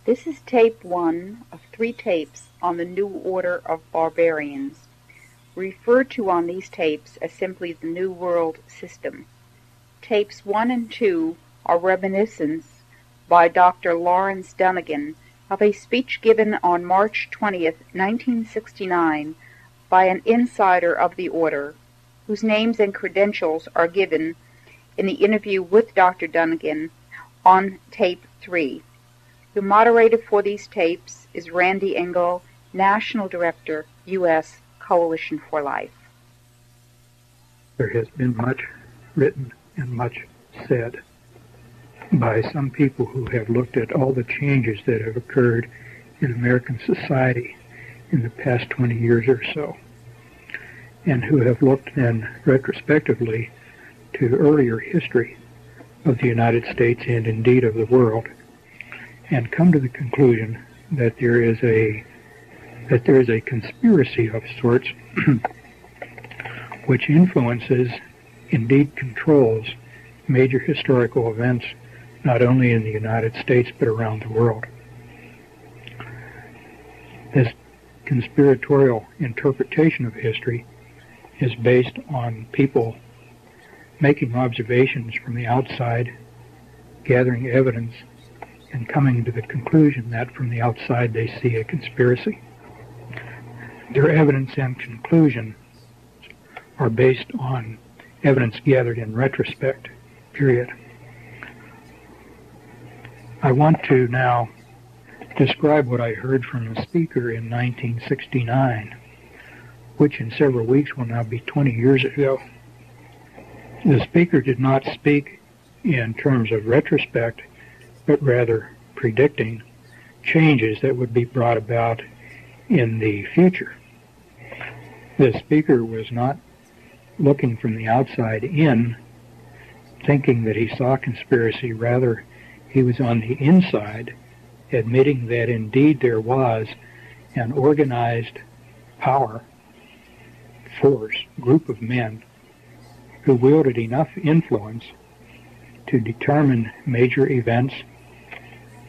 This is tape 1 of 3 tapes on the New Order of Barbarians, referred to on these tapes as simply the New World System. Tapes 1 and 2 are reminiscence by Dr. Lawrence Dunegan of a speech given on March 20th, 1969 by an insider of the Order, whose names and credentials are given in the interview with Dr. Dunegan on tape 3. The moderator for these tapes is Randy Engel, National Director, U.S. Coalition for Life. There has been much written and much said by some people who have looked at all the changes that have occurred in American society in the past 20 years or so, and who have looked then retrospectively to earlier history of the United States and indeed of the world, and come to the conclusion that there is a conspiracy of sorts which influences, indeed controls, major historical events not only in the United States but around the world. This conspiratorial interpretation of history is based on people making observations from the outside, gathering evidence, and coming to the conclusion that from the outside they see a conspiracy. Their evidence and conclusion are based on evidence gathered in retrospect, period. I want to now describe what I heard from a speaker in 1969, which in several weeks will now be 20 years ago. The speaker did not speak in terms of retrospect, but rather predicting changes that would be brought about in the future. The speaker was not looking from the outside in, thinking that he saw conspiracy. Rather, he was on the inside, admitting that indeed there was an organized power, force, group of men who wielded enough influence to determine major events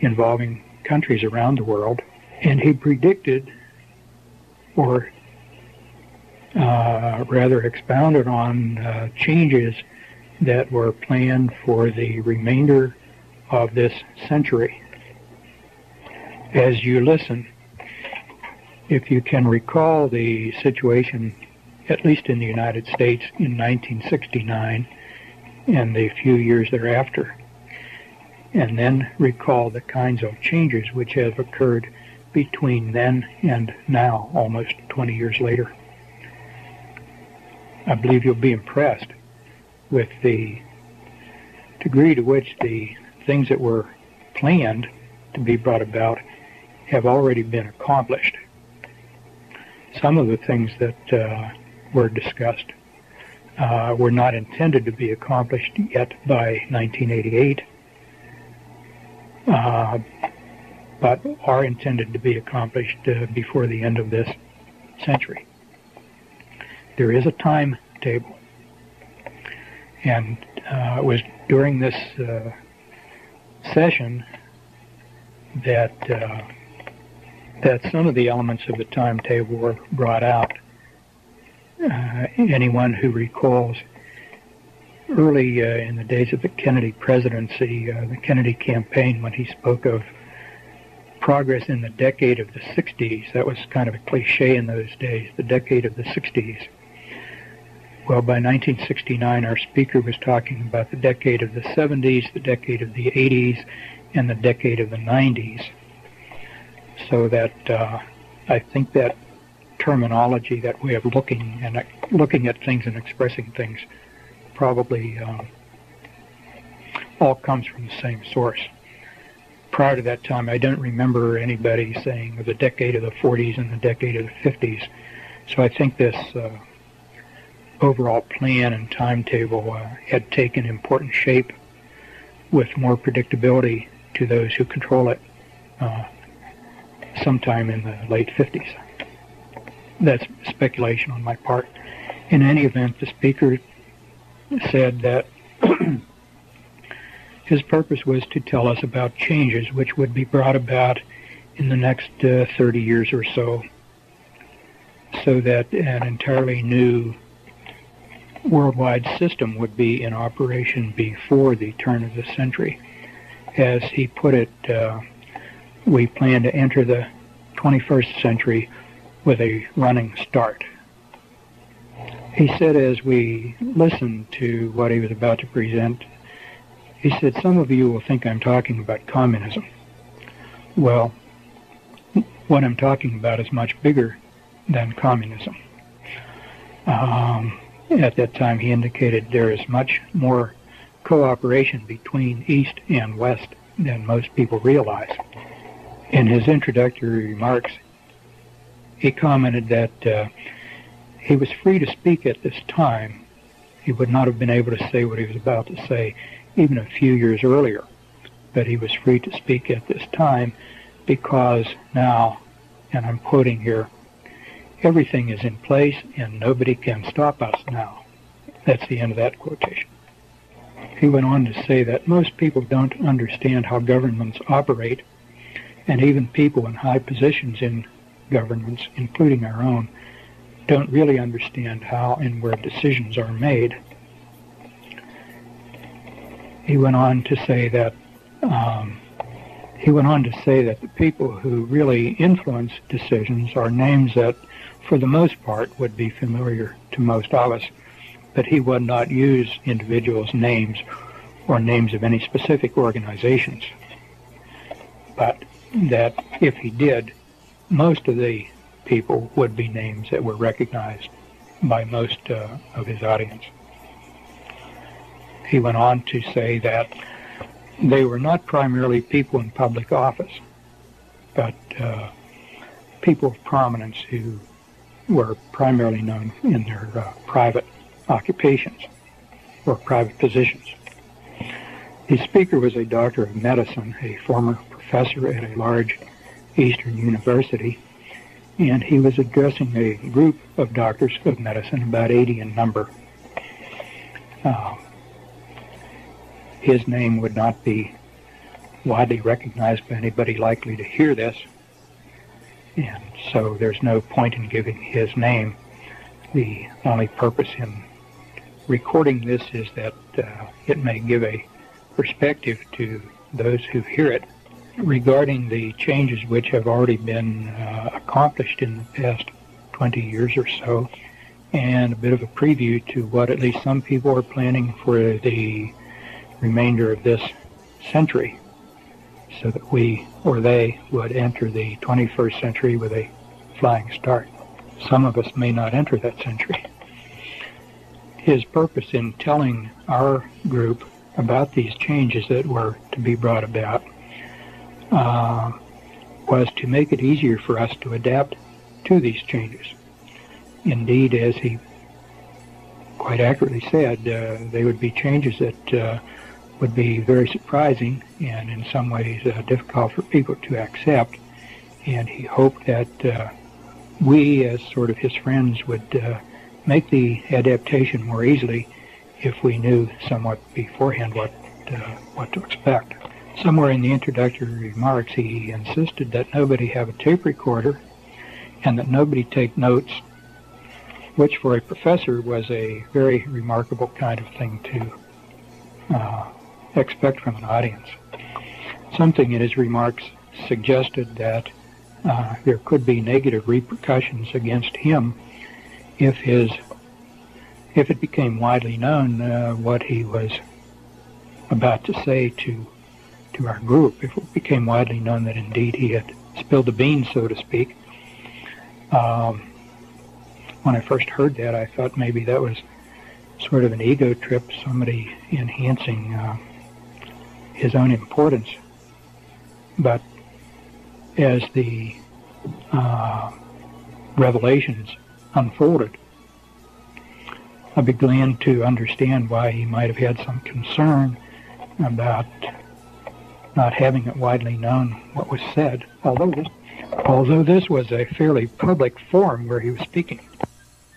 involving countries around the world, and he predicted, or rather expounded on changes that were planned for the remainder of this century. As you listen, if you can recall the situation, at least in the United States in 1969 and the few years thereafter, and then recall the kinds of changes which have occurred between then and now, almost 20 years later, I believe you'll be impressed with the degree to which the things that were planned to be brought about have already been accomplished. Some of the things that were discussed were not intended to be accomplished yet by 1988, but are intended to be accomplished before the end of this century. There is a timetable, and it was during this session that some of the elements of the timetable were brought out. Anyone who recalls early in the days of the Kennedy presidency, the Kennedy campaign, when he spoke of progress in the decade of the 60s, that was kind of a cliche in those days, the decade of the 60s. Well, by 1969, our speaker was talking about the decade of the 70s, the decade of the 80s, and the decade of the 90s. So that I think that terminology, that way of looking at things and expressing things, probably all comes from the same source. Prior to that time, I don't remember anybody saying the decade of the 40s and the decade of the 50s. So I think this overall plan and timetable had taken important shape with more predictability to those who control it sometime in the late 50s. That's speculation on my part. In any event, the speaker said that His purpose was to tell us about changes which would be brought about in the next 30 years or so that an entirely new worldwide system would be in operation before the turn of the century. As he put it, we plan to enter the 21st century with a running start. He said as we listened to what he was about to present, he said, some of you will think I'm talking about communism. Well, what I'm talking about is much bigger than communism. At that time, he indicated there is much more cooperation between East and West than most people realize. In his introductory remarks, he commented that he was free to speak at this time. He would not have been able to say what he was about to say even a few years earlier, but he was free to speak at this time because now, and I'm quoting here, everything is in place and nobody can stop us now. That's the end of that quotation. He went on to say that most people don't understand how governments operate, and even people in high positions in governments, including our own, don't really understand how and where decisions are made. He went on to say that the people who really influence decisions are names that, for the most part, would be familiar to most of us, but he would not use individuals' names or names of any specific organizations. But that if he did, most of the people would be names that were recognized by most of his audience. He went on to say that they were not primarily people in public office, but people of prominence who were primarily known in their private occupations or private positions. The speaker was a doctor of medicine, a former professor at a large Eastern university, and he was addressing a group of doctors of medicine, about 80 in number. His name would not be widely recognized by anybody likely to hear this, and so there's no point in giving his name. The only purpose in recording this is that it may give a perspective to those who hear it regarding the changes which have already been accomplished in the past 20 years or so, and a bit of a preview to what at least some people are planning for the remainder of this century, so that we or they would enter the 21st century with a flying start. Some of us may not enter that century. His purpose in telling our group about these changes that were to be brought about was to make it easier for us to adapt to these changes. Indeed, as he quite accurately said, they would be changes that would be very surprising and in some ways difficult for people to accept, and he hoped that we, as sort of his friends, would make the adaptation more easily if we knew somewhat beforehand what to expect. Somewhere in the introductory remarks, he insisted that nobody have a tape recorder and that nobody take notes, which for a professor was a very remarkable kind of thing to expect from an audience. Something in his remarks suggested that there could be negative repercussions against him if it became widely known what he was about to say to our group, if it became widely known that indeed he had spilled the beans, so to speak. When I first heard that, I thought maybe that was sort of an ego trip, somebody enhancing his own importance. But as the revelations unfolded, I began to understand why he might have had some concern about not having it widely known what was said, although this was a fairly public forum where he was speaking.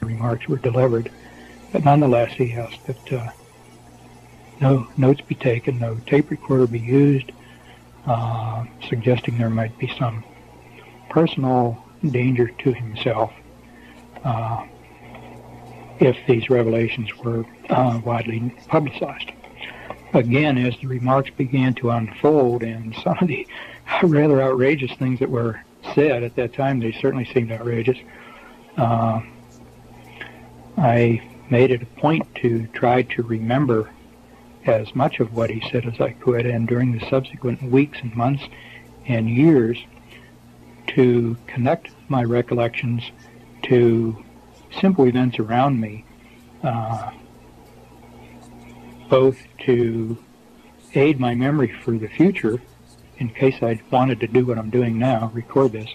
Remarks were delivered, but nonetheless he asked that no notes be taken, no tape recorder be used, suggesting there might be some personal danger to himself if these revelations were widely publicized. Again, as the remarks began to unfold and some of the rather outrageous things that were said at that time, they certainly seemed outrageous, I made it a point to try to remember as much of what he said as I could, and during the subsequent weeks and months and years to connect my recollections to simple events around me, both to aid my memory for the future in case I wanted to do what I'm doing now, record this,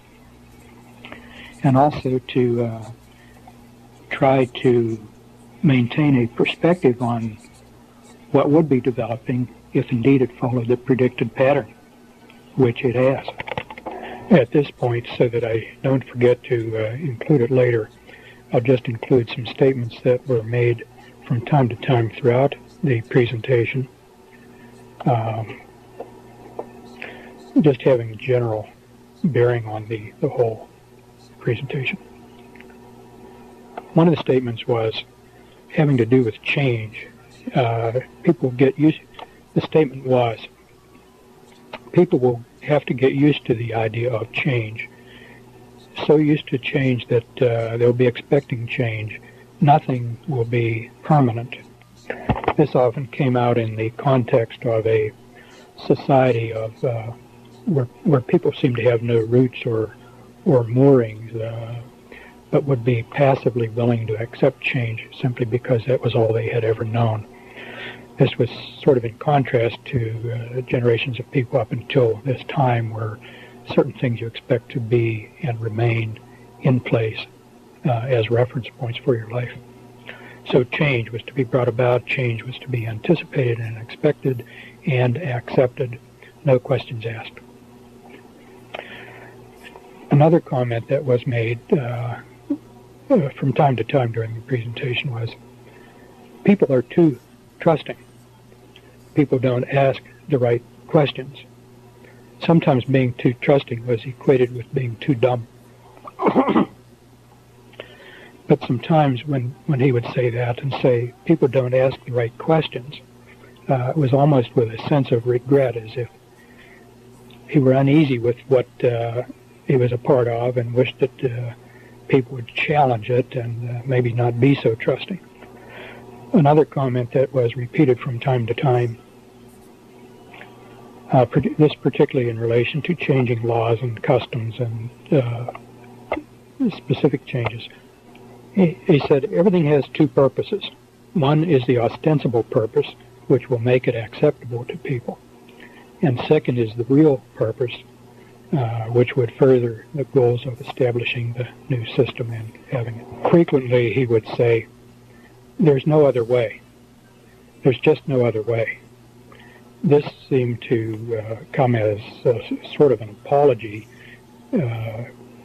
and also to try to maintain a perspective on what would be developing if indeed it followed the predicted pattern, which it has. At this point, so that I don't forget to include it later, I'll just include some statements that were made from time to time throughout the presentation, just having a general bearing on the whole presentation. One of the statements was having to do with change. People get used, the statement was, people will have to get used to the idea of change. So used to change that they'll be expecting change. Nothing will be permanent. This often came out in the context of a society of where people seem to have no roots or moorings, but would be passively willing to accept change simply because that was all they had ever known. This was sort of in contrast to generations of people up until this time, where certain things you expect to be and remain in place as reference points for your life. So change was to be brought about, change was to be anticipated and expected and accepted, no questions asked. Another comment that was made from time to time during the presentation was, people are too trusting. People don't ask the right questions. Sometimes being too trusting was equated with being too dumb. But sometimes when he would say that and say people don't ask the right questions, it was almost with a sense of regret, as if he were uneasy with what he was a part of and wished that people would challenge it and maybe not be so trusting. Another comment that was repeated from time to time, this particularly in relation to changing laws and customs and specific changes. He said everything has two purposes. One is the ostensible purpose, which will make it acceptable to people. And second is the real purpose, which would further the goals of establishing the new system and having it. Frequently he would say, there's no other way. There's just no other way. This seemed to come as sort of an apology,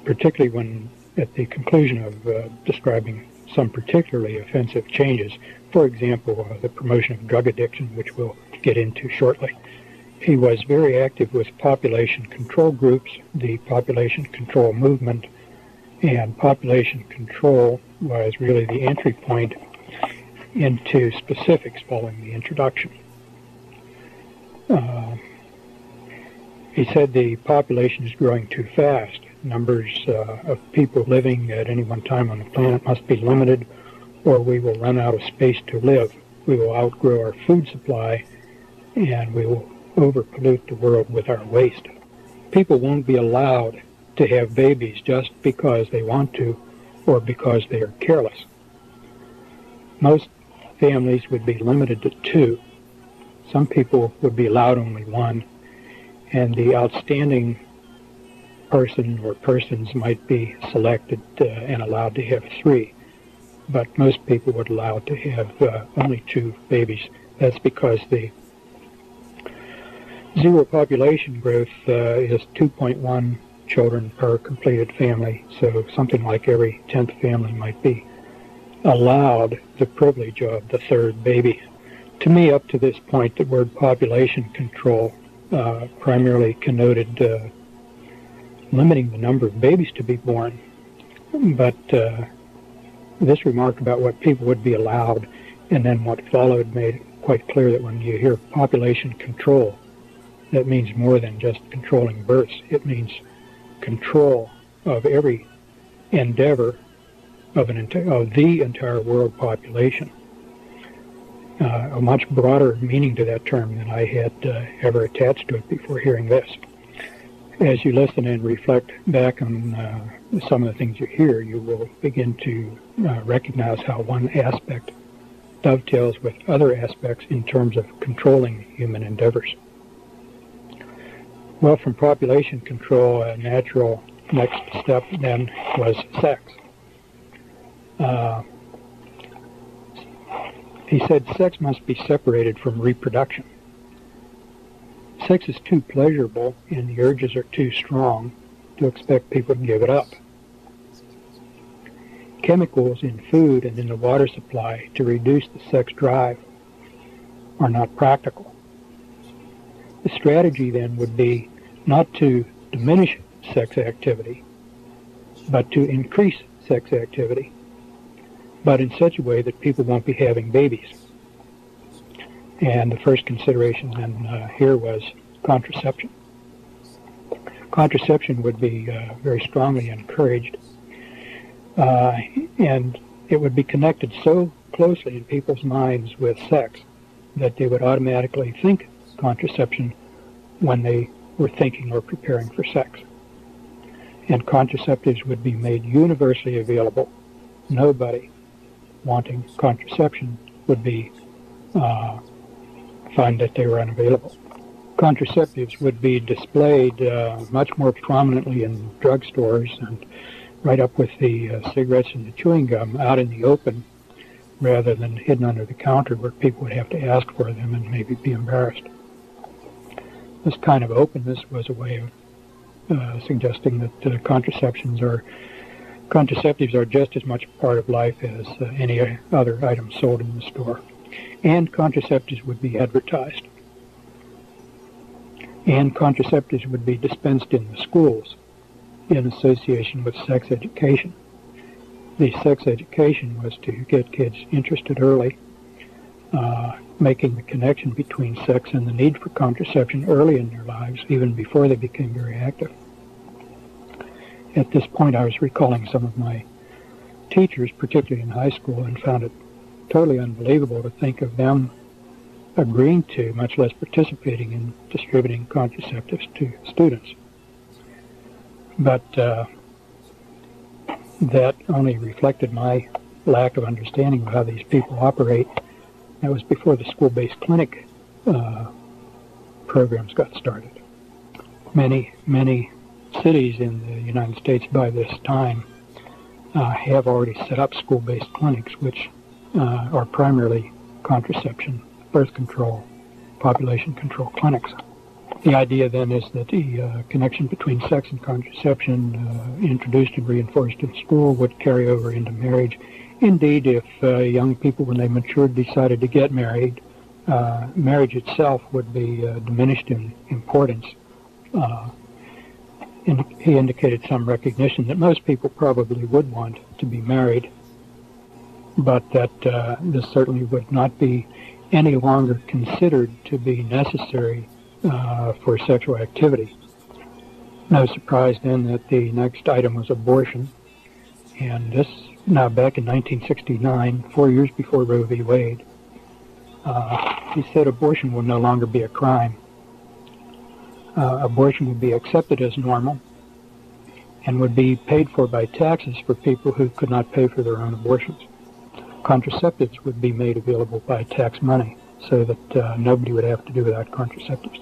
particularly when at the conclusion of describing some particularly offensive changes, for example, the promotion of drug addiction, which we'll get into shortly. He was very active with population control groups, the population control movement, and population control was really the entry point into specifics following the introduction. He said the population is growing too fast. Numbers of people living at any one time on the planet must be limited, or we will run out of space to live. We will outgrow our food supply, and we will overpollute the world with our waste. People won't be allowed to have babies just because they want to or because they are careless. Most families would be limited to 2. Some people would be allowed only 1, and the outstanding person or persons might be selected and allowed to have 3. But most people would allow to have only 2 babies. That's because the zero population growth is 2.1 children per completed family, so something like every 10th family might be allowed the privilege of the 3rd baby. To me, up to this point, the word population control primarily connoted limiting the number of babies to be born. But this remark about what people would be allowed and then what followed made it quite clear that when you hear population control, that means more than just controlling births. It means control of every endeavor of the entire world population. A much broader meaning to that term than I had ever attached to it before hearing this. As you listen and reflect back on some of the things you hear, you will begin to recognize how one aspect dovetails with other aspects in terms of controlling human endeavors. Well, from population control, a natural next step then was sex. He said sex must be separated from reproduction. Sex is too pleasurable and the urges are too strong to expect people to give it up. Chemicals in food and in the water supply to reduce the sex drive are not practical. The strategy then would be not to diminish sex activity, but to increase sex activity, but in such a way that people won't be having babies. And the first consideration then here was contraception. Contraception would be very strongly encouraged, and it would be connected so closely in people's minds with sex that they would automatically think contraception when they were thinking or preparing for sex. And contraceptives would be made universally available. Nobody wanting contraception would be find that they were unavailable. Contraceptives would be displayed much more prominently in drugstores and right up with the cigarettes and the chewing gum out in the open rather than hidden under the counter where people would have to ask for them and maybe be embarrassed. This kind of openness was a way of suggesting that contraceptives are just as much a part of life as any other item sold in the store. And contraceptives would be advertised. And contraceptives would be dispensed in the schools in association with sex education. The sex education was to get kids interested early, making the connection between sex and the need for contraception early in their lives, even before they became very active. At this point, I was recalling some of my teachers, particularly in high school, and found it totally unbelievable to think of them agreeing to, much less participating in distributing contraceptives to students. But that only reflected my lack of understanding of how these people operate. That was before the school-based clinic programs got started. Many cities in the United States by this time have already set up school-based clinics, which are primarily contraception, birth control, population control clinics. The idea then is that the connection between sex and contraception introduced and reinforced in school would carry over into marriage. Indeed, if young people, when they matured, decided to get married, marriage itself would be diminished in importance. He indicated some recognition that most people probably would want to be married, but that this certainly would not be any longer considered to be necessary for sexual activity. No surprise then that the next item was abortion, and this now back in 1969, 4 years before Roe v. Wade. He said abortion will no longer be a crime. Abortion would be accepted as normal and would be paid for by taxes for people who could not pay for their own abortions. Contraceptives would be made available by tax money so that nobody would have to do without contraceptives.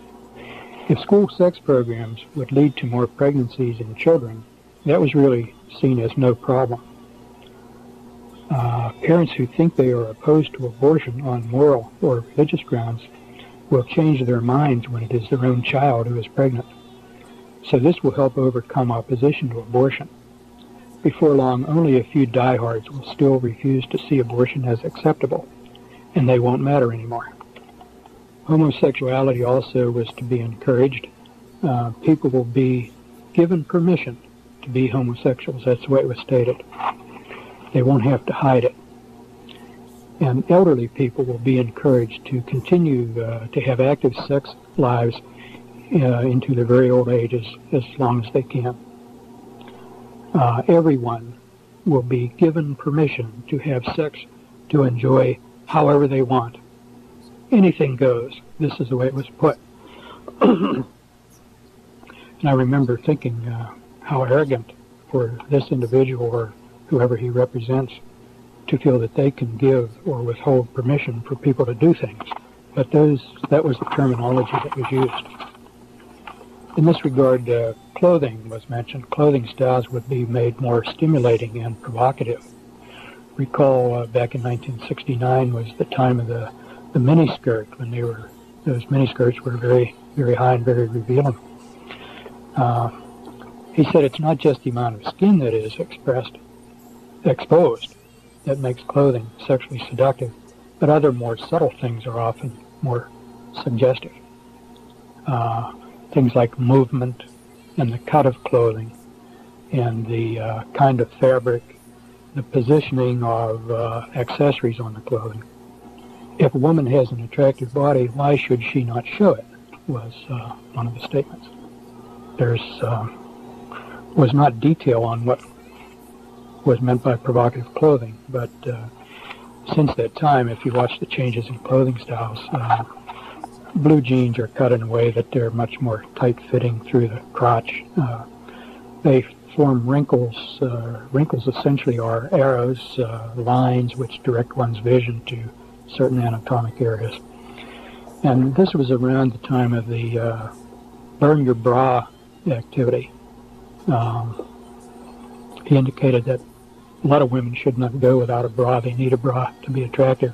If school sex programs would lead to more pregnancies in children, that was really seen as no problem. Parents who think they are opposed to abortion on moral or religious grounds will change their minds when it is their own child who is pregnant. So this will help overcome opposition to abortion. Before long, only a few diehards will still refuse to see abortion as acceptable, and they won't matter anymore. Homosexuality also was to be encouraged. People will be given permission to be homosexuals. That's the way it was stated. They won't have to hide it. And elderly people will be encouraged to continue to have active sex lives into their very old ages as long as they can. Everyone will be given permission to have sex to enjoy however they want. Anything goes. This is the way it was put. And I remember thinking how arrogant for this individual or whoever he represents to feel that they can give or withhold permission for people to do things. But that was the terminology that was used. In this regard, clothing was mentioned. Clothing styles would be made more stimulating and provocative. Recall back in 1969 was the time of the miniskirt, when those miniskirts were very, very high and very revealing. He said it's not just the amount of skin that is exposed that makes clothing sexually seductive, but other more subtle things are often more suggestive. Things like movement and the cut of clothing and the kind of fabric, the positioning of accessories on the clothing. If a woman has an attractive body, why should she not show it, was one of the statements. There's was not detail on what was meant by provocative clothing, but since that time, if you watch the changes in clothing styles, blue jeans are cut in a way that they're much more tight-fitting through the crotch. They form wrinkles. Wrinkles essentially are arrows, lines which direct one's vision to certain anatomic areas. And this was around the time of the burn your bra activity. He indicated that a lot of women should not go without a bra. They need a bra to be attractive.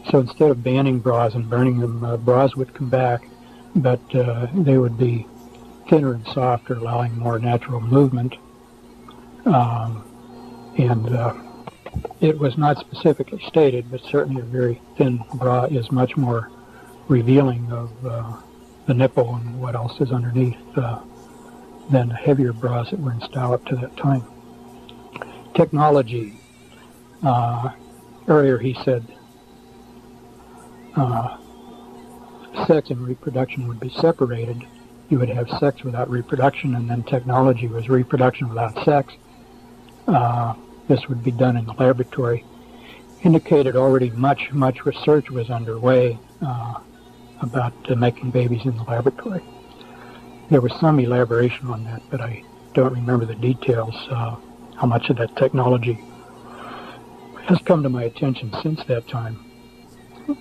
So instead of banning bras and burning them, bras would come back, but they would be thinner and softer, allowing more natural movement. It was not specifically stated, but certainly a very thin bra is much more revealing of the nipple and what else is underneath than heavier bras that were in style up to that time. Technology. Earlier he said sex and reproduction would be separated. You would have sex without reproduction, and then technology was reproduction without sex. This would be done in the laboratory. Indicated already much research was underway about making babies in the laboratory. There was some elaboration on that, but I don't remember the details, how much of that technology has come to my attention since that time.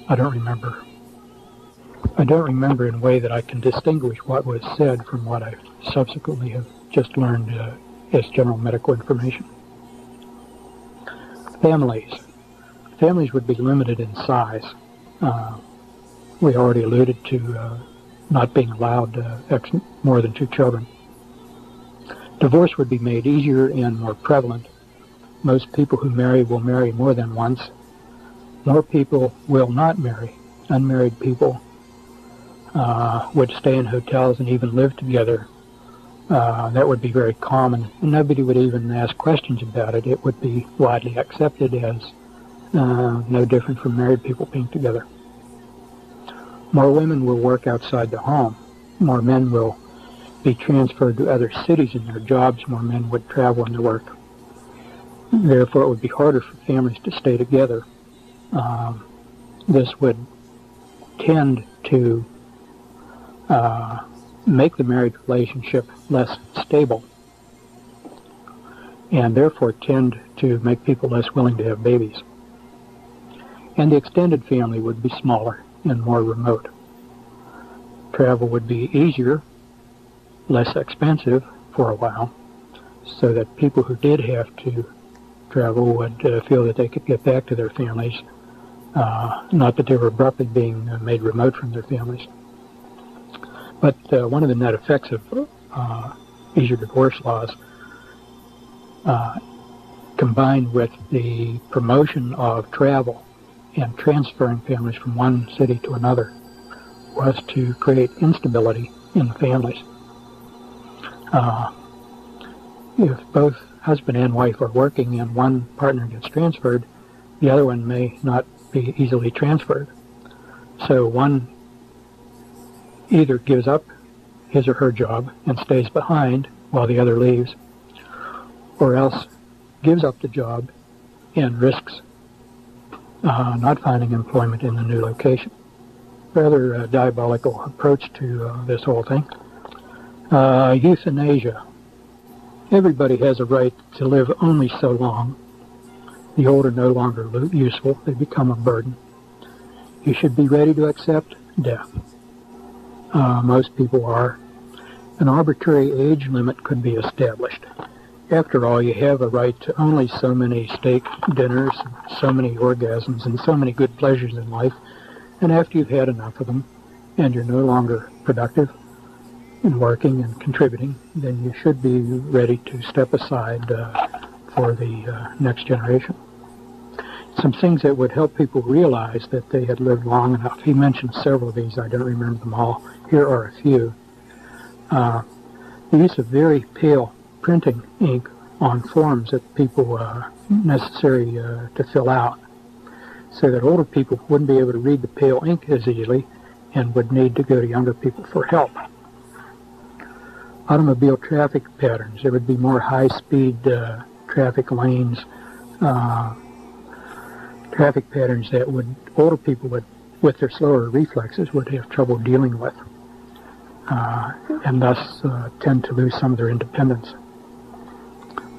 I don't remember. I don't remember in a way that I can distinguish what was said from what I subsequently have just learned as general medical information. Families. Families would be limited in size. We already alluded to not being allowed more than 2 children. Divorce would be made easier and more prevalent. Most people who marry will marry more than once. More people will not marry. Unmarried people would stay in hotels and even live together. That would be very common, and nobody would even ask questions about it. It would be widely accepted as no different from married people being together. More women will work outside the home. More men will be transferred to other cities in their jobs. More men would travel and work. Therefore, it would be harder for families to stay together. This would tend to make the marriage relationship less stable, and therefore tend to make people less willing to have babies. And the extended family would be smaller and more remote. Travel would be easier, less expensive for a while, so that people who did have to travel would feel that they could get back to their families, not that they were abruptly being made remote from their families. But one of the net effects of easier divorce laws, combined with the promotion of travel and transferring families from one city to another, was to create instability in the families. If both husband and wife are working and one partner gets transferred, the other one may not be easily transferred. So one either gives up his or her job and stays behind while the other leaves, or else gives up the job and risks not finding employment in the new location. Rather diabolical approach to this whole thing. Euthanasia. Everybody has a right to live only so long. The old are no longer useful. They become a burden. You should be ready to accept death. Most people are. An arbitrary age limit could be established. After all, you have a right to only so many steak dinners, so many orgasms, and so many good pleasures in life. And after you've had enough of them, and you're no longer productive in working and contributing, then you should be ready to step aside for the next generation. Some things that would help people realize that they had lived long enough. He mentioned several of these. I don't remember them all. Here are a few. The use of very pale printing ink on forms that people necessary to fill out, so that older people wouldn't be able to read the pale ink as easily and would need to go to younger people for help. Automobile traffic patterns. There would be more high-speed traffic lanes, traffic patterns that older people would, with their slower reflexes, would have trouble dealing with, and thus tend to lose some of their independence.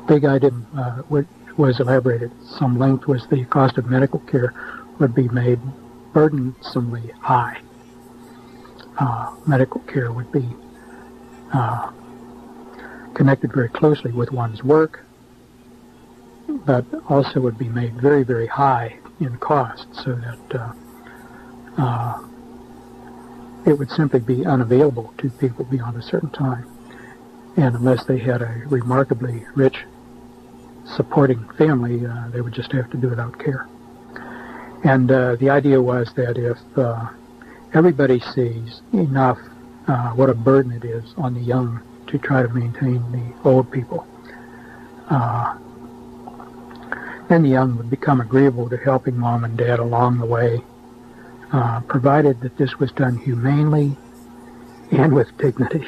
Big item which was elaborated at some length was the cost of medical care would be made burdensomely high. Medical care would be connected very closely with one's work, but also would be made very, very high in cost, so that it would simply be unavailable to people beyond a certain time. And unless they had a remarkably rich supporting family, they would just have to do it without care. And the idea was that if everybody sees enough what a burden it is on the young to try to maintain the old people, then the young would become agreeable to helping mom and dad along the way, provided that this was done humanely and with dignity.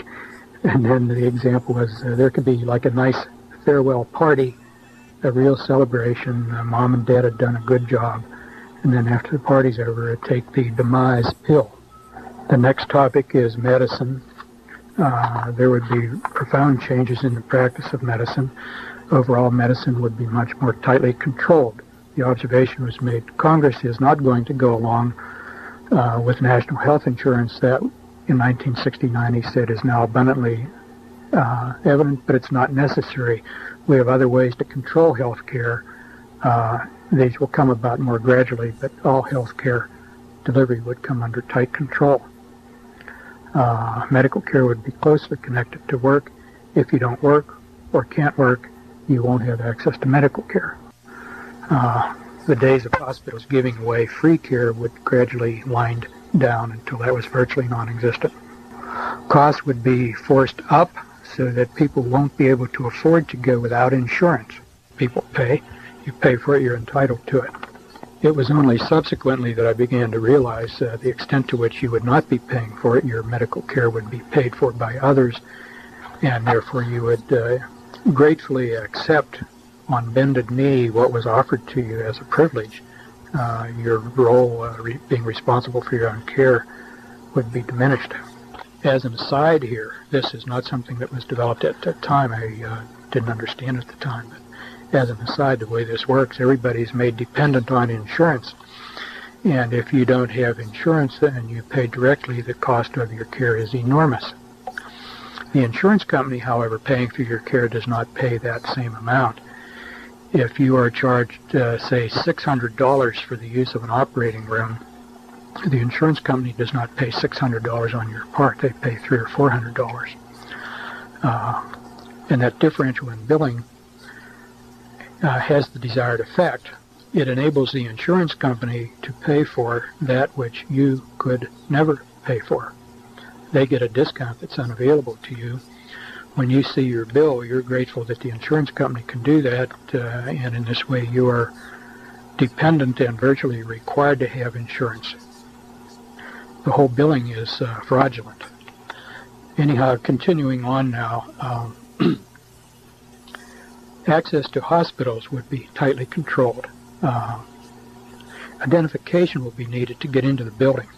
And then the example was there could be like a nice farewell party, a real celebration. Mom and dad had done a good job. And then after the party's over, take the demise pill. The next topic is medicine. There would be profound changes in the practice of medicine. Overall, medicine would be much more tightly controlled. The observation was made, Congress is not going to go along with national health insurance that in 1969 he said is now abundantly evident, but it's not necessary. We have other ways to control health care. These will come about more gradually, but all health care delivery would come under tight control. Medical care would be closely connected to work. If you don't work or can't work, you won't have access to medical care. The days of hospitals giving away free care would gradually wind down until that was virtually non-existent. Costs would be forced up so that people won't be able to afford to go without insurance. People pay. You pay for it, you're entitled to it. It was only subsequently that I began to realize the extent to which you would not be paying for it. Your medical care would be paid for by others, and therefore you would gratefully accept on bended knee what was offered to you as a privilege. Your role, being responsible for your own care, would be diminished. As an aside here, this is not something that was developed at that time. I didn't understand at the time. But as an aside, the way this works, everybody's made dependent on insurance. And if you don't have insurance and you pay directly, the cost of your care is enormous. The insurance company, however, paying for your care does not pay that same amount. If you are charged, say, $600 for the use of an operating room, the insurance company does not pay $600 on your part. They pay $300 or $400. And that differential in billing has the desired effect. It enables the insurance company to pay for that which you could never pay for. They get a discount that's unavailable to you. When you see your bill, you're grateful that the insurance company can do that, and in this way you are dependent and virtually required to have insurance. The whole billing is fraudulent. Anyhow, continuing on now, access to hospitals would be tightly controlled. Identification will be needed to get into the building.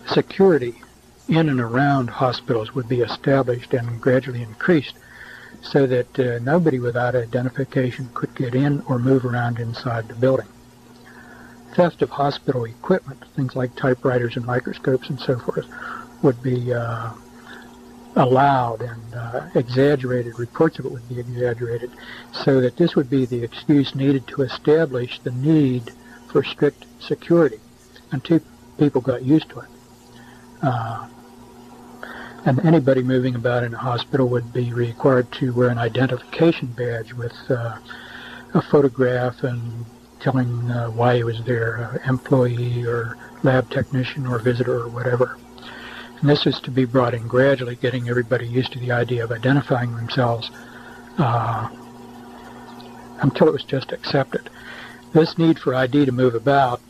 Security in and around hospitals would be established and gradually increased so that nobody without identification could get in or move around inside the building. Theft of hospital equipment, things like typewriters and microscopes and so forth, would be allowed, and exaggerated, reports of it would be exaggerated, so that this would be the excuse needed to establish the need for strict security until people got used to it. And anybody moving about in a hospital would be required to wear an identification badge with a photograph and telling why he was there, employee or lab technician or visitor or whatever. And this is to be brought in gradually, getting everybody used to the idea of identifying themselves until it was just accepted. This need for ID to move about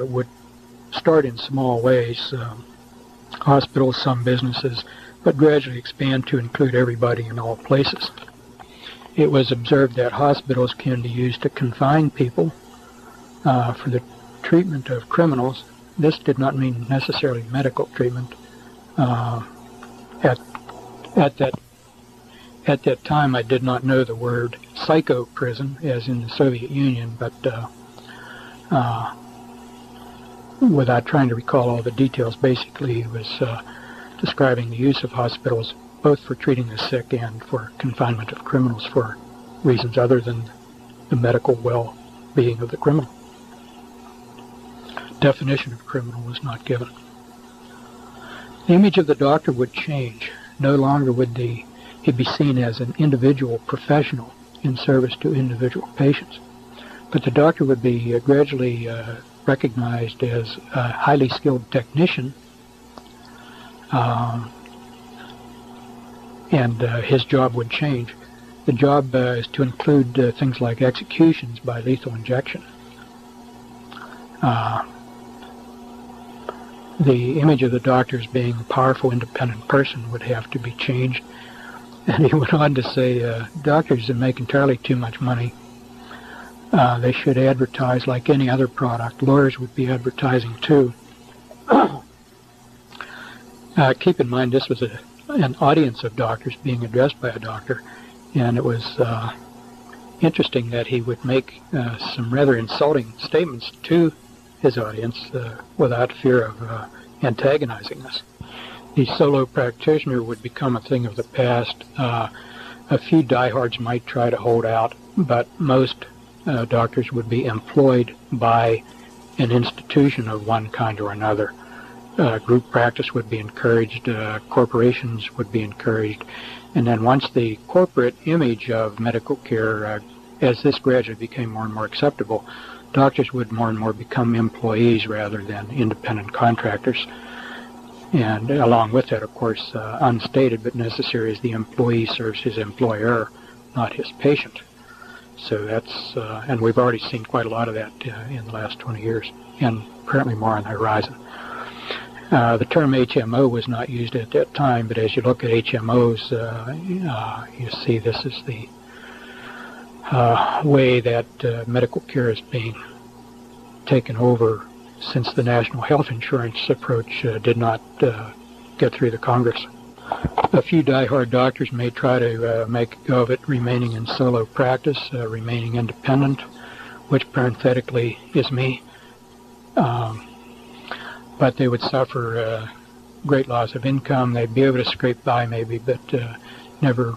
would start in small ways, hospitals, some businesses, but gradually expand to include everybody in all places. It was observed that hospitals can be used to confine people for the treatment of criminals. This did not mean necessarily medical treatment. At that time, I did not know the word psycho prison, as in the Soviet Union, but without trying to recall all the details, basically it was describing the use of hospitals both for treating the sick and for confinement of criminals for reasons other than the medical well-being of the criminal. Definition of criminal was not given. The image of the doctor would change. No longer would he be seen as an individual professional in service to individual patients, but the doctor would be gradually recognized as a highly skilled technician, and his job would change. The job is to include things like executions by lethal injection. The image of the doctor as being a powerful, independent person would have to be changed. And he went on to say, doctors that make entirely too much money, they should advertise like any other product. Lawyers would be advertising too. Keep in mind, this was an audience of doctors being addressed by a doctor, and it was interesting that he would make some rather insulting statements to his audience without fear of antagonizing us. The solo practitioner would become a thing of the past. A few diehards might try to hold out, but most doctors would be employed by an institution of one kind or another. Group practice would be encouraged, corporations would be encouraged, and then once the corporate image of medical care, as this gradually became more and more acceptable, doctors would more and more become employees rather than independent contractors. And along with that, of course, unstated but necessary, is the employee serves his employer, not his patient. So that's, and we've already seen quite a lot of that in the last 20 years, and apparently more on the horizon. The term HMO was not used at that time, but as you look at HMOs, you see this is the way that medical care is being taken over since the national health insurance approach did not get through the Congress. A few diehard doctors may try to make a go of it, remaining in solo practice, remaining independent, which parenthetically is me. But they would suffer great loss of income. They'd be able to scrape by maybe, but never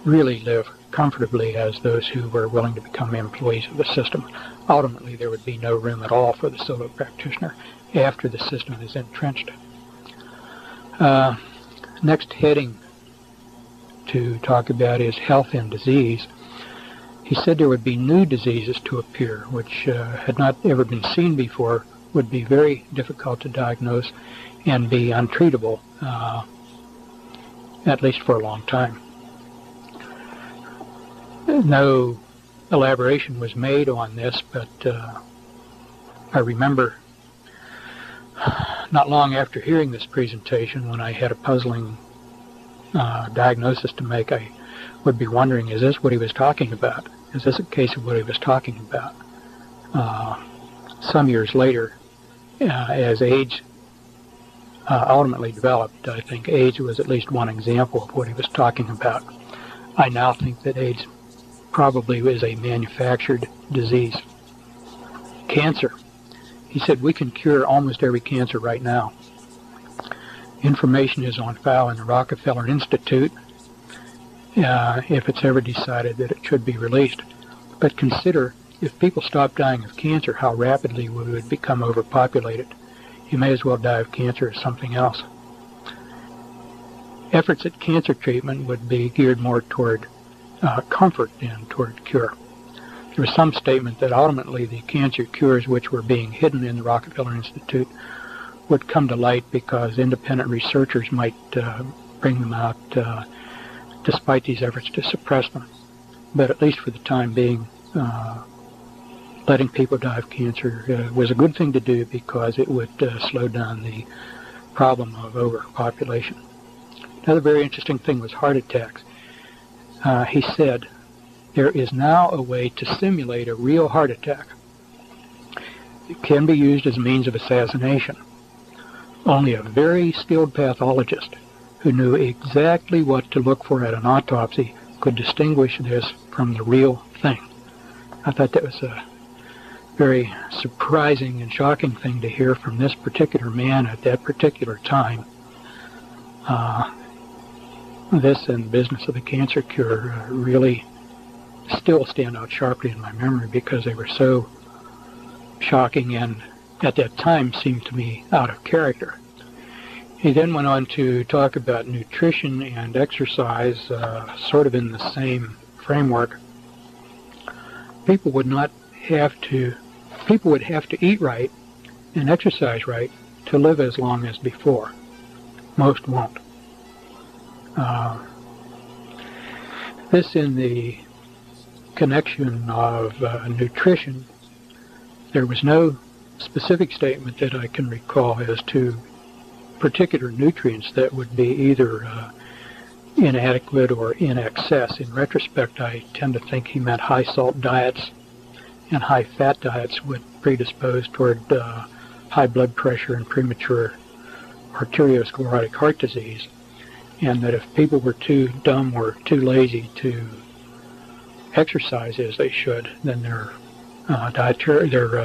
really live comfortably as those who were willing to become employees of the system. Ultimately, there would be no room at all for the solo practitioner after the system is entrenched. Next heading to talk about is health and disease. He said there would be new diseases to appear, which had not ever been seen before, would be very difficult to diagnose and be untreatable, at least for a long time. No elaboration was made on this, but I remember not long after hearing this presentation, when I had a puzzling diagnosis to make, I would be wondering, is this what he was talking about? Is this a case of what he was talking about? Some years later, as AIDS ultimately developed, I think AIDS was at least one example of what he was talking about. I now think that AIDS probably is a manufactured disease. Cancer. He said we can cure almost every cancer right now. Information is on file in the Rockefeller Institute if it's ever decided that it should be released. But consider, if people stop dying of cancer, how rapidly we would become overpopulated. You may as well die of cancer as something else. Efforts at cancer treatment would be geared more toward comfort than toward cure. There was some statement that ultimately the cancer cures which were being hidden in the Rockefeller Institute would come to light because independent researchers might bring them out despite these efforts to suppress them. But at least for the time being, letting people die of cancer was a good thing to do because it would slow down the problem of overpopulation. Another very interesting thing was heart attacks. He said, there is now a way to simulate a real heart attack. It can be used as a means of assassination. Only a very skilled pathologist who knew exactly what to look for at an autopsy could distinguish this from the real thing. I thought that was a very surprising and shocking thing to hear from this particular man at that particular time. This and the business of the cancer cure really still stand out sharply in my memory because they were so shocking and at that time seemed to me out of character. He then went on to talk about nutrition and exercise, sort of in the same framework. People would have to eat right and exercise right to live as long as before. Most won't. This in the connection of nutrition, there was no specific statement that I can recall as to particular nutrients that would be either inadequate or in excess. In retrospect, I tend to think he meant high salt diets and high fat diets would predispose toward high blood pressure and premature arteriosclerotic heart disease, and that if people were too dumb or too lazy to exercise as they should, then their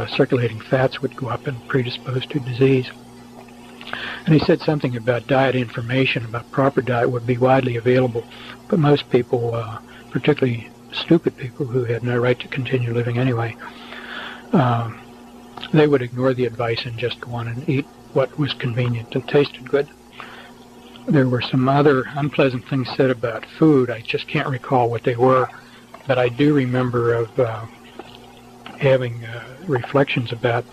circulating fats would go up and predispose to disease. And he said something about diet information about proper diet would be widely available, but most people, particularly stupid people who had no right to continue living anyway, they would ignore the advice and just go on and eat what was convenient and tasted good. There were some other unpleasant things said about food. I just can't recall what they were, but I do remember of having reflections about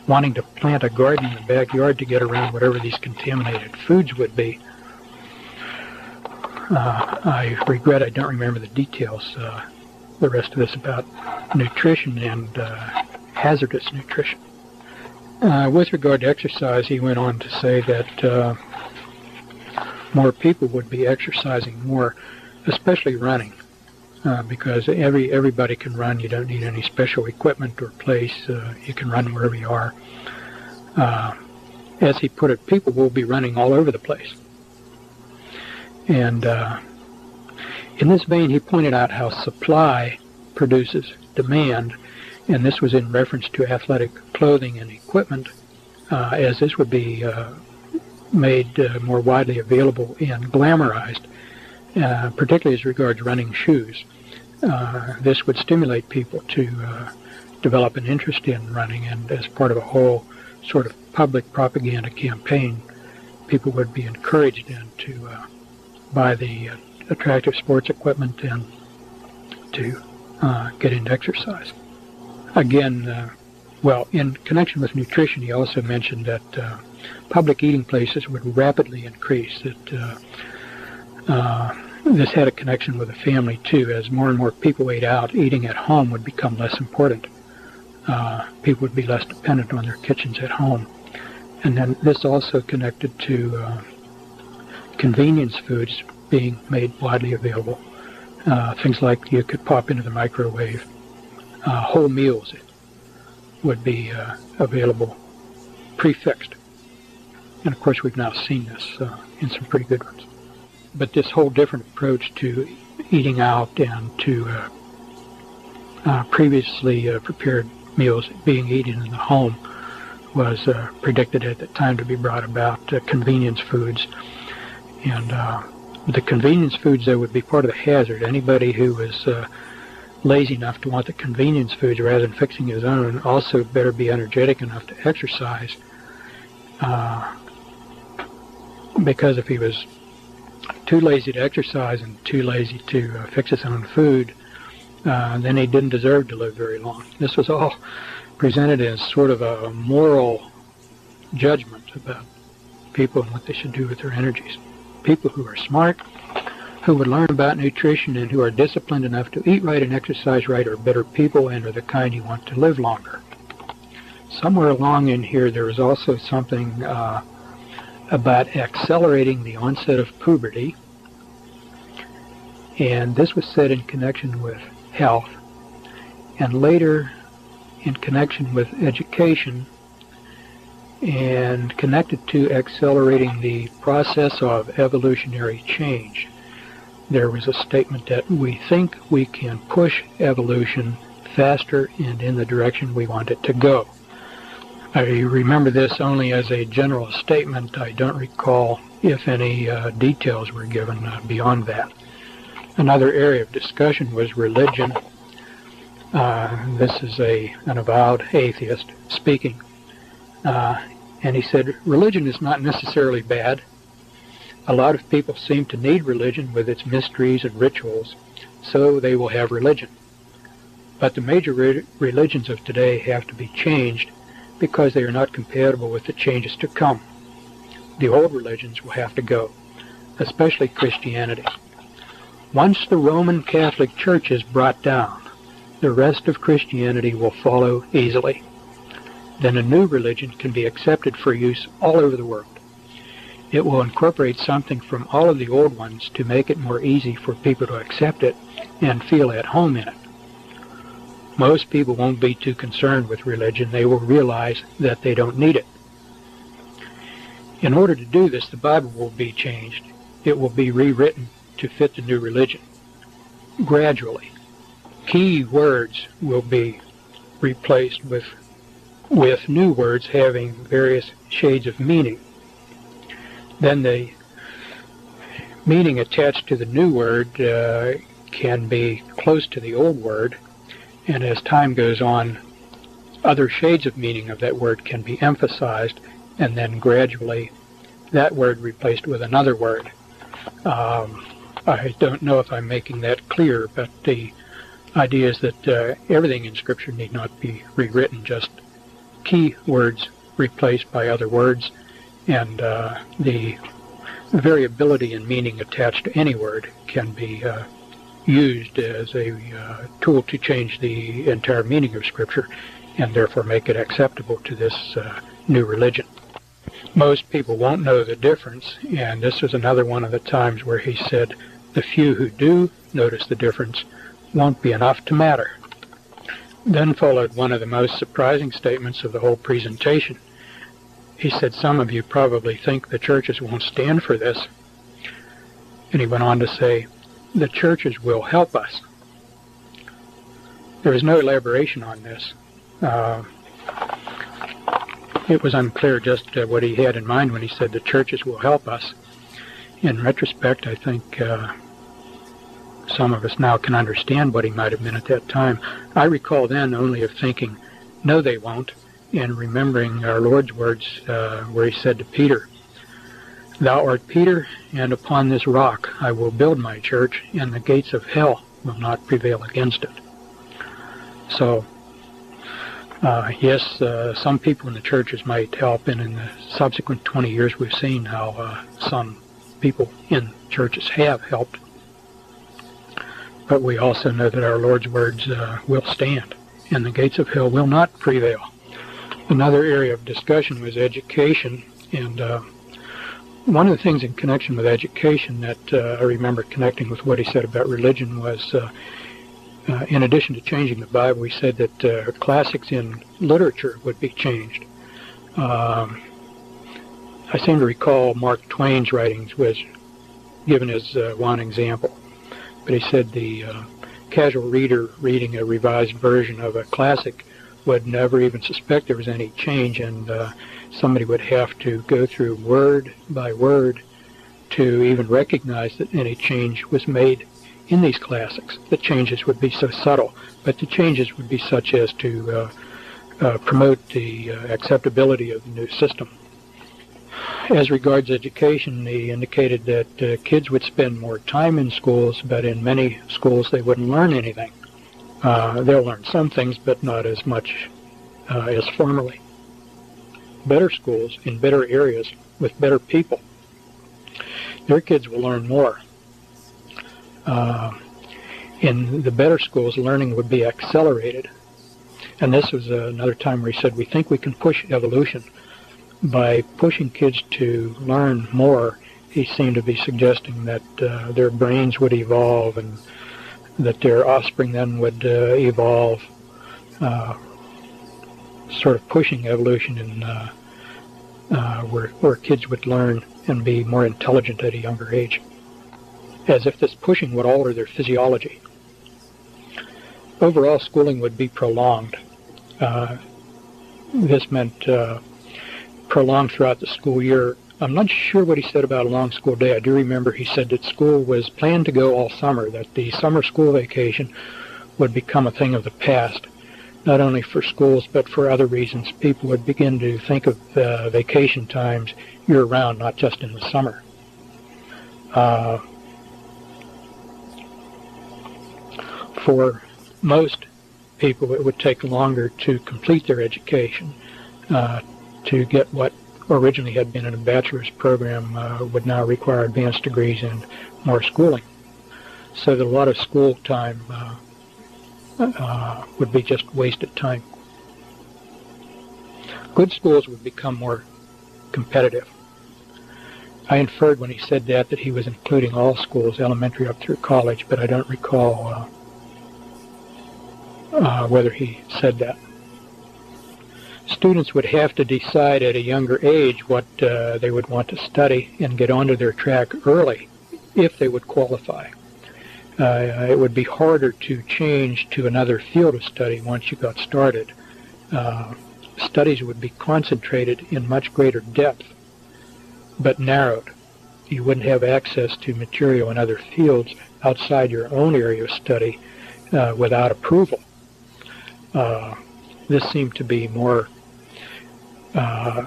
wanting to plant a garden in the backyard to get around whatever these contaminated foods would be. I regret I don't remember the details, the rest of this about nutrition and hazardous nutrition. With regard to exercise, he went on to say that more people would be exercising more, especially running, because everybody can run. You don't need any special equipment or place. You can run wherever you are. As he put it, people will be running all over the place. And in this vein, he pointed out how supply produces demand, and this was in reference to athletic clothing and equipment, as this would be made more widely available and glamorized, particularly as regards running shoes. This would stimulate people to develop an interest in running, and as part of a whole sort of public propaganda campaign, people would be encouraged then to buy the attractive sports equipment and to get into exercise. Again, Well, in connection with nutrition, he also mentioned that public eating places would rapidly increase, that this had a connection with the family too. As more and more people ate out, eating at home would become less important. People would be less dependent on their kitchens at home. And then this also connected to convenience foods being made widely available. Things like you could pop into the microwave. Whole meals would be available prefixed. And of course we've now seen this in some pretty good ones. But this whole different approach to eating out and to previously prepared meals being eaten in the home was predicted at the time to be brought about convenience foods. And the convenience foods, though, would be part of the hazard. Anybody who was lazy enough to want the convenience foods rather than fixing his own also better be energetic enough to exercise, because if he was too lazy to exercise and too lazy to fix his own food, then he didn't deserve to live very long. This was all presented as sort of a moral judgment about people and what they should do with their energies. People who are smart, who would learn about nutrition, and who are disciplined enough to eat right and exercise right are better people and are the kind you want to live longer. Somewhere along in here there was also something about accelerating the onset of puberty, and this was said in connection with health, and later in connection with education, and connected to accelerating the process of evolutionary change. There was a statement that we think we can push evolution faster and in the direction we want it to go. I remember this only as a general statement. I don't recall if any details were given beyond that. Another area of discussion was religion. This is an avowed atheist speaking. And he said, religion is not necessarily bad. A lot of people seem to need religion with its mysteries and rituals, so they will have religion. But the major religions of today have to be changed because they are not compatible with the changes to come. The old religions will have to go, especially Christianity. Once the Roman Catholic Church is brought down, the rest of Christianity will follow easily. Then a new religion can be accepted for use all over the world. It will incorporate something from all of the old ones to make it more easy for people to accept it and feel at home in it. Most people won't be too concerned with religion. They will realize that they don't need it. In order to do this, the Bible will be changed. It will be rewritten to fit the new religion. Gradually, key words will be replaced with new words having various shades of meaning. Then the meaning attached to the new word can be close to the old word, and as time goes on, other shades of meaning of that word can be emphasized, and then gradually that word replaced with another word. I don't know if I'm making that clear, but the idea is that everything in Scripture need not be rewritten, just key words replaced by other words, and the variability in meaning attached to any word can be used as a tool to change the entire meaning of Scripture and therefore make it acceptable to this new religion. Most people won't know the difference, and this is another one of the times where he said the few who do notice the difference won't be enough to matter. Then followed one of the most surprising statements of the whole presentation. He said, some of you probably think the churches won't stand for this. And he went on to say, the churches will help us. There is no elaboration on this. It was unclear just what he had in mind when he said the churches will help us. In retrospect, I think some of us now can understand what he might have meant at that time. I recall then only of thinking, no, they won't, and remembering our Lord's words where he said to Peter, thou art Peter, and upon this rock I will build my church, and the gates of hell will not prevail against it. So Yes, some people in the churches might help, and in the subsequent 20 years we've seen how some people in churches have helped. But we also know that our Lord's words will stand, and the gates of hell will not prevail. Another area of discussion was education, and one of the things in connection with education that I remember connecting with what he said about religion was, in addition to changing the Bible, he said that classics in literature would be changed. I seem to recall Mark Twain's writings was given as one example, but he said the casual reader reading a revised version of a classic would never even suspect there was any change, and somebody would have to go through word by word to even recognize that any change was made in these classics. The changes would be so subtle, but the changes would be such as to promote the acceptability of the new system. As regards education, he indicated that kids would spend more time in schools, but in many schools they wouldn't learn anything. They'll learn some things, but not as much as formerly. Better schools in better areas with better people, their kids will learn more. In the better schools, learning would be accelerated. And this was another time where he said, we think we can push evolution. By pushing kids to learn more, he seemed to be suggesting that their brains would evolve and that their offspring then would evolve, sort of pushing evolution in where kids would learn and be more intelligent at a younger age, as if this pushing would alter their physiology. Overall, schooling would be prolonged. This meant prolonged throughout the school year. I'm not sure what he said about a long school day. I do remember he said that school was planned to go all summer, that the summer school vacation would become a thing of the past, not only for schools but for other reasons. People would begin to think of vacation times year-round, not just in the summer. For most people, it would take longer to complete their education. To get what originally had been in a bachelor's program would now require advanced degrees and more schooling. So that a lot of school time would be just wasted time. Good schools would become more competitive. I inferred when he said that he was including all schools, elementary up through college, but I don't recall whether he said that. Students would have to decide at a younger age what they would want to study and get onto their track early if they would qualify. It would be harder to change to another field of study once you got started. Studies would be concentrated in much greater depth, but narrowed. You wouldn't have access to material in other fields outside your own area of study without approval. This seemed to be more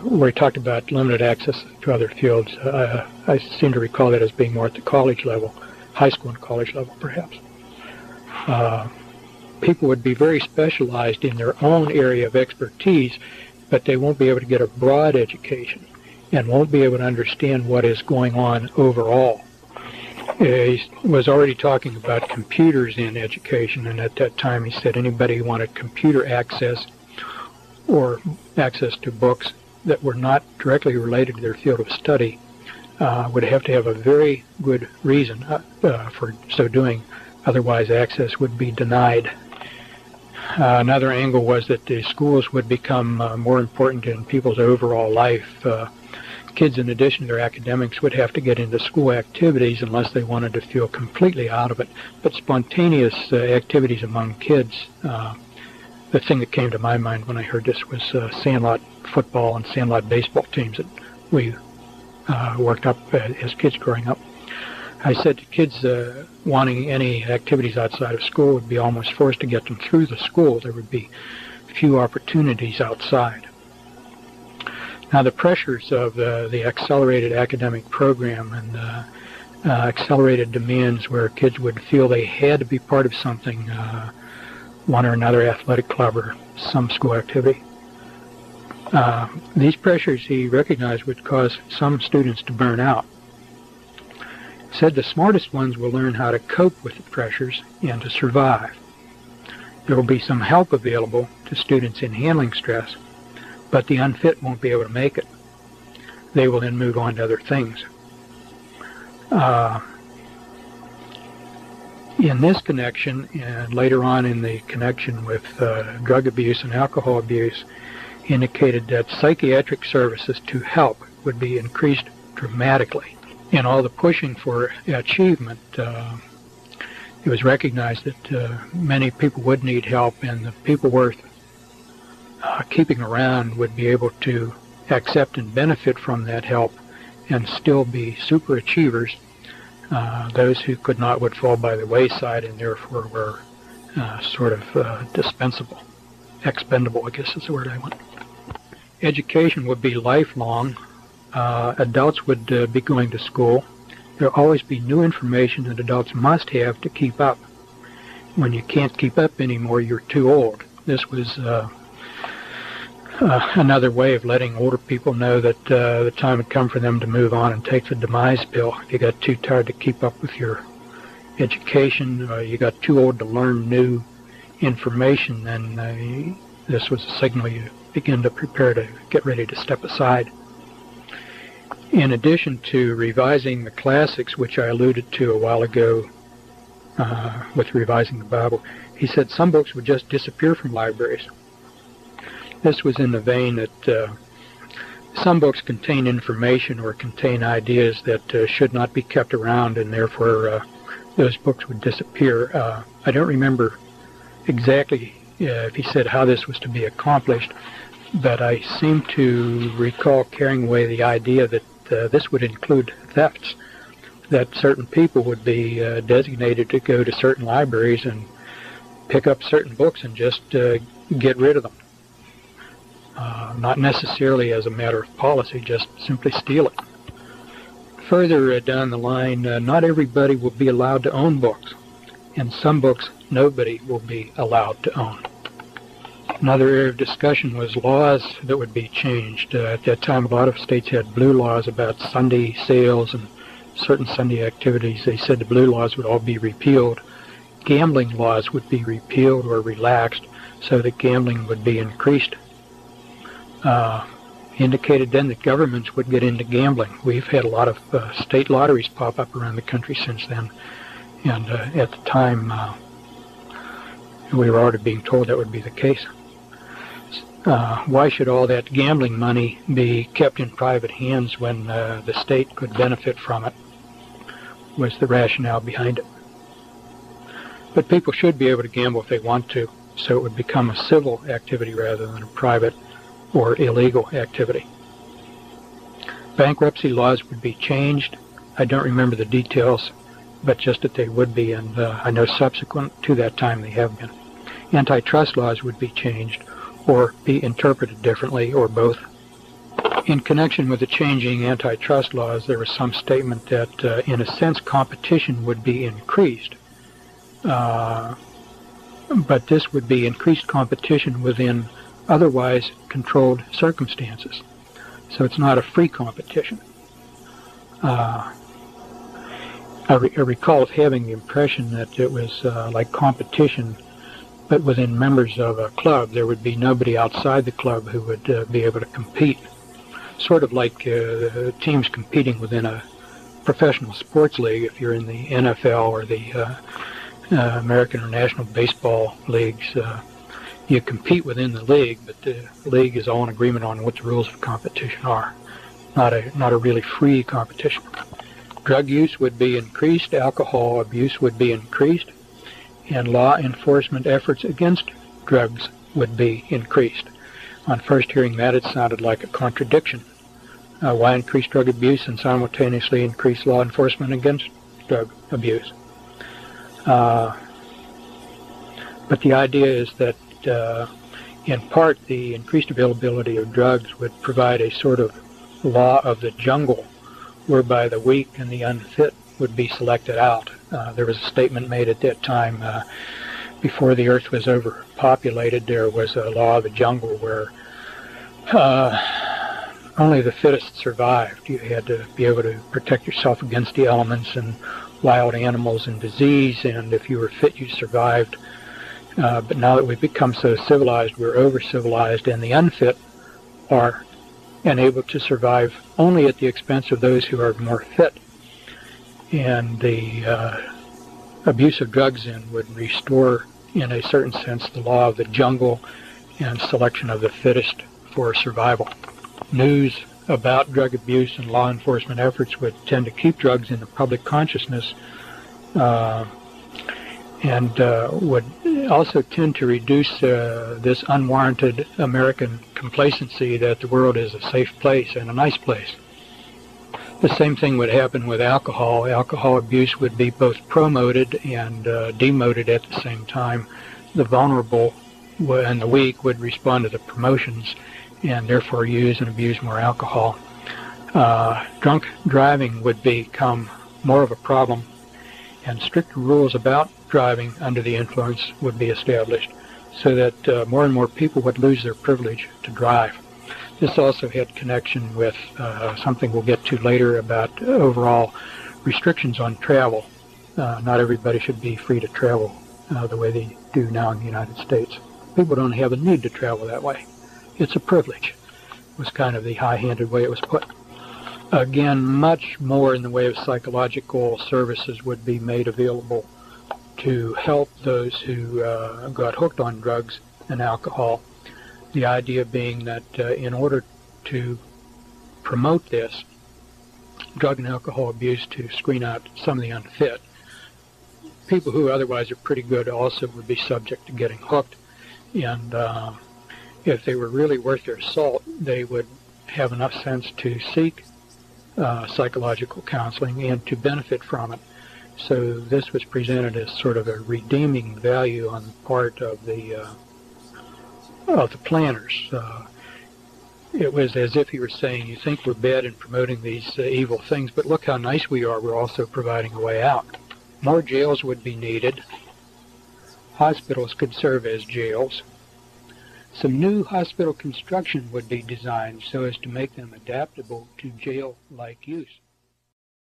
where he talked about limited access to other fields. I seem to recall that as being more at the college level, high school and college level perhaps. People would be very specialized in their own area of expertise, but they won't be able to get a broad education and won't be able to understand what is going on overall. He was already talking about computers in education, and at that time he said anybody who wanted computer access or access to books that were not directly related to their field of study would have to have a very good reason for so doing, otherwise access would be denied. Another angle was that the schools would become more important in people's overall life. Kids, in addition to their academics, would have to get into school activities unless they wanted to feel completely out of it. But spontaneous activities among kids, the thing that came to my mind when I heard this was sandlot football and sandlot baseball teams that we worked up as kids growing up. I said to kids wanting any activities outside of school would be almost forced to get them through the school. There would be few opportunities outside. Now, the pressures of the accelerated academic program and accelerated demands where kids would feel they had to be part of something one or another athletic club or some school activity. These pressures he recognized would cause some students to burn out. He said the smartest ones will learn how to cope with the pressures and to survive. There will be some help available to students in handling stress, but the unfit won't be able to make it. They will then move on to other things. In this connection, and later on in the connection with drug abuse and alcohol abuse, indicated that psychiatric services to help would be increased dramatically. In all the pushing for achievement, it was recognized that many people would need help, and the people worth keeping around would be able to accept and benefit from that help and still be super achievers. Those who could not would fall by the wayside and therefore were sort of dispensable, expendable, I guess is the word I want. Education would be lifelong. Adults would be going to school. There will always be new information that adults must have to keep up. When you can't keep up anymore, you're too old. This was another way of letting older people know that the time had come for them to move on and take the demise pill. If you got too tired to keep up with your education, you got too old to learn new information, then this was a signal you begin to prepare to get ready to step aside. In addition to revising the classics, which I alluded to a while ago with revising the Bible, he said some books would just disappear from libraries. This was in the vein that some books contain information or contain ideas that should not be kept around, and therefore those books would disappear. I don't remember exactly if he said how this was to be accomplished, but I seem to recall carrying away the idea that this would include thefts, that certain people would be designated to go to certain libraries and pick up certain books and just get rid of them. Not necessarily as a matter of policy, just simply steal it. Further down the line, not everybody will be allowed to own books, and some books nobody will be allowed to own. Another area of discussion was laws that would be changed. At that time, a lot of states had blue laws about Sunday sales and certain Sunday activities. They said the blue laws would all be repealed. Gambling laws would be repealed or relaxed so that gambling would be increased. Indicated then that governments would get into gambling. We've had a lot of state lotteries pop up around the country since then, and at the time we were already being told that would be the case. Why should all that gambling money be kept in private hands when the state could benefit from it, was the rationale behind it. But people should be able to gamble if they want to, so it would become a civil activity rather than a private or illegal activity. Bankruptcy laws would be changed. I don't remember the details, but just that they would be, and I know subsequent to that time they have been. Antitrust laws would be changed or be interpreted differently, or both. In connection with the changing antitrust laws, there was some statement that, in a sense, competition would be increased. But this would be increased competition within otherwise controlled circumstances. So it's not a free competition. I recall having the impression that it was like competition, but within members of a club. There would be nobody outside the club who would be able to compete. Sort of like teams competing within a professional sports league. If you're in the NFL or the American or National Baseball leagues, you compete within the league, but the league is all in agreement on what the rules of competition are. Not a really free competition. Drug use would be increased, alcohol abuse would be increased, and law enforcement efforts against drugs would be increased. On first hearing that, it sounded like a contradiction. Why increase drug abuse and simultaneously increase law enforcement against drug abuse? But the idea is that in part the increased availability of drugs would provide a sort of law of the jungle whereby the weak and the unfit would be selected out. There was a statement made at that time, before the earth was overpopulated, there was a law of the jungle where only the fittest survived. You had to be able to protect yourself against the elements and wild animals and disease, and if you were fit, you survived. But now that we've become so civilized, we're over-civilized, and the unfit are able to survive only at the expense of those who are more fit. And the abuse of drugs then would restore, in a certain sense, the law of the jungle and selection of the fittest for survival. News about drug abuse and law enforcement efforts would tend to keep drugs in the public consciousness and would also tend to reduce this unwarranted American complacency that the world is a safe place and a nice place. The same thing would happen with alcohol. Alcohol abuse would be both promoted and demoted at the same time. The vulnerable and the weak would respond to the promotions and therefore use and abuse more alcohol. Drunk driving would become more of a problem, and stricter rules about driving under the influence would be established so that more and more people would lose their privilege to drive. This also had connection with something we'll get to later about overall restrictions on travel. Not everybody should be free to travel the way they do now in the United States. People don't have a need to travel that way. It's a privilege, was kind of the high-handed way it was put. Again, much more in the way of psychological services would be made available to help those who got hooked on drugs and alcohol. The idea being that in order to promote this drug and alcohol abuse, to screen out some of the unfit, people who otherwise are pretty good also would be subject to getting hooked. And if they were really worth their salt, they would have enough sense to seek psychological counseling and to benefit from it. So this was presented as sort of a redeeming value on the part of the planners. It was as if he were saying, you think we're bad in promoting these evil things, but look how nice we are. We're also providing a way out. More jails would be needed. Hospitals could serve as jails. Some new hospital construction would be designed so as to make them adaptable to jail-like use.